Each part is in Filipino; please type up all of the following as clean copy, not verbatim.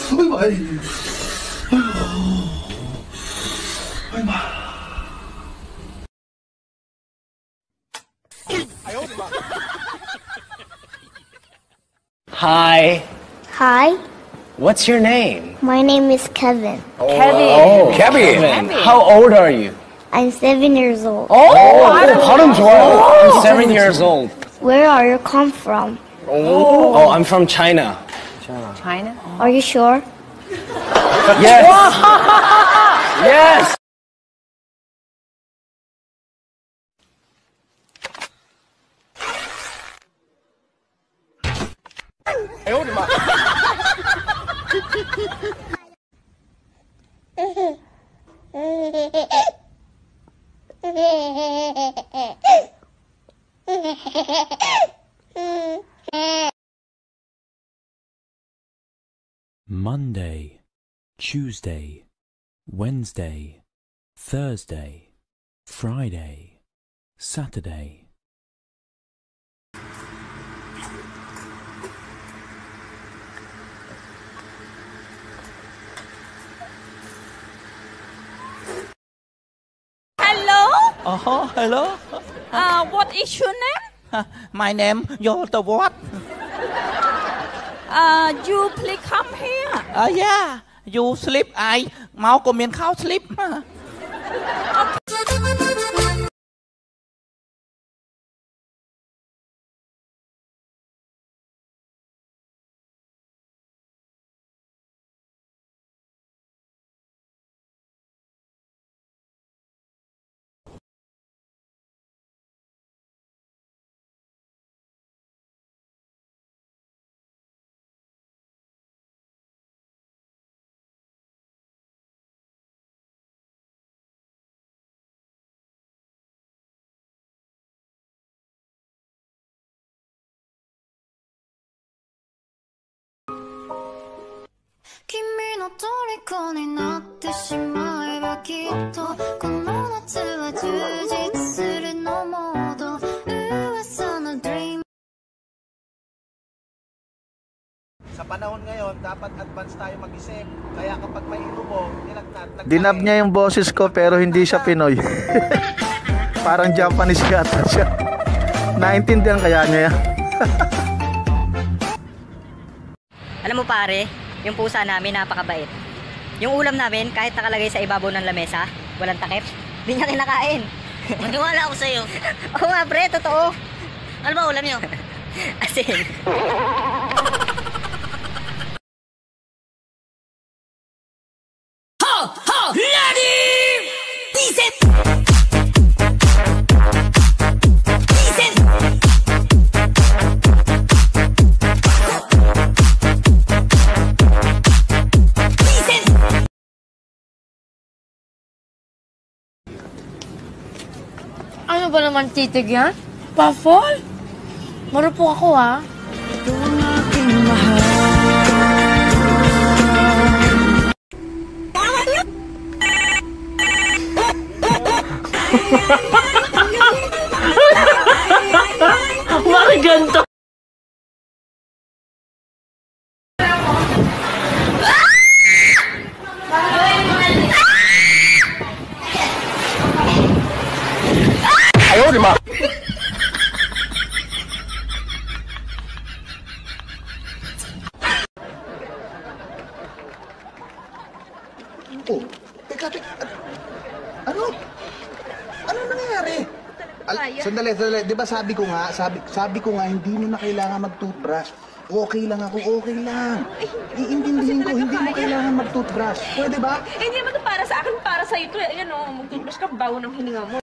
Hi. Hi, What's your name? my name is Kevin. Kevin. Oh, Kevin. How old are you? I'm 7 years old. 발음 좋아요. I'm 7 years old. Where are you come from? Oh, I'm from China. China? Are you sure? Yes. Yes. Monday, Tuesday, Wednesday, Thursday, Friday, Saturday. Hello? Hello? What is your name? My name, you're the what? You please come here. Yeah, you sleep, I máu của miền khao sleep. Sa panahon ngayon, dapat advance tayo mag-isip. Kaya kapag may inubog, dinab niya yung boses ko pero hindi siya Pinoy. Parang Japanese yata siya. Naintindihan kaya niya yan. Alam mo pare, yung pusa namin napakabait. Yung ulam namin, kahit nakalagay sa ibabaw ng lamesa, walang takip, di niya kinakain. Maniwala ako sa'yo. Oo nga pre, totoo. Ano ba ulam niyo? Asin. Ano ba naman titig yan? Pa-fall? Marupok ako ha. Ito ang aking mahal. Bakit ganito? Ayaw, di ba? Oh, teka. Ano? Ano nangyayari? Sandali. Di ba sabi ko nga, hindi mo na kailangan mag-toothbrush. Okay lang ako, okay lang. Iintindihin ko, hindi mo kailangan mag-toothbrush. Pwede ba? Hindi naman ito para sa akin, para sa ito. Ayan o, mag-toothbrush ka, bago ng hininga mo.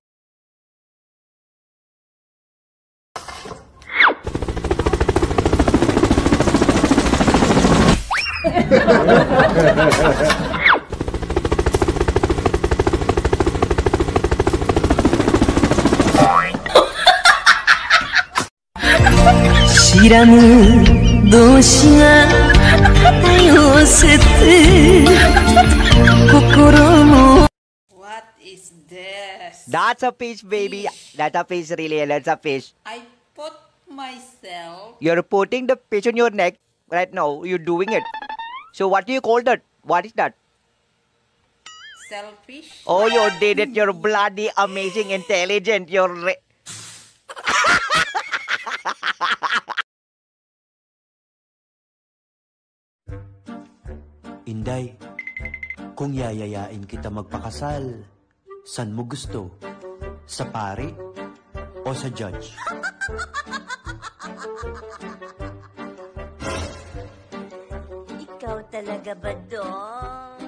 시라는 도시가 요새들 코코로모. What is this? That's a fish, baby. That's a fish, really. That's a fish. I put myself. You're putting the fish on your neck right now. You're doing it. So what do you call that? What is that? Selfish. Oh, you did it. You're bloody amazing, intelligent. Inday, kung yayayain kita magpakasal, san mo gusto? Sa pari o sa judge? Ikaw talaga ba, Dong?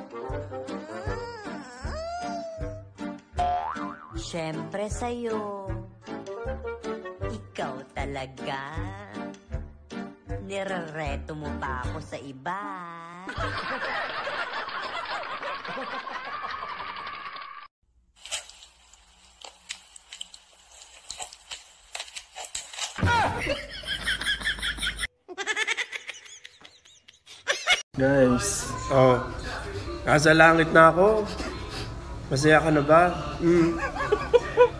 Siyempre sa'yo. Ikaw talaga. Nirereto mo pa ako sa iba. Guys, nasa langit na ako. Masaya ka na ba?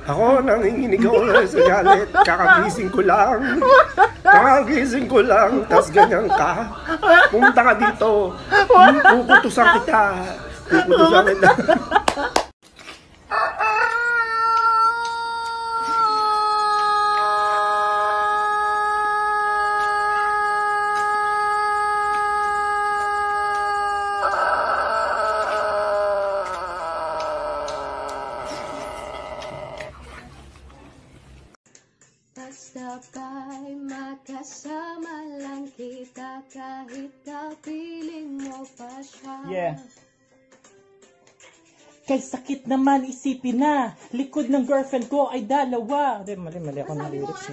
Ako, nanginginig ako sa galit. Kakagising ko lang. Tas ganyan ka. Pumunta ka dito. Puputusan kita. Basta ba'y magkasama lang kita kahit kapiling mo pa siya. Yeah. Kay sakit naman isipin na likod ng girlfriend ko ay dalawa. Mali ako na lyrics.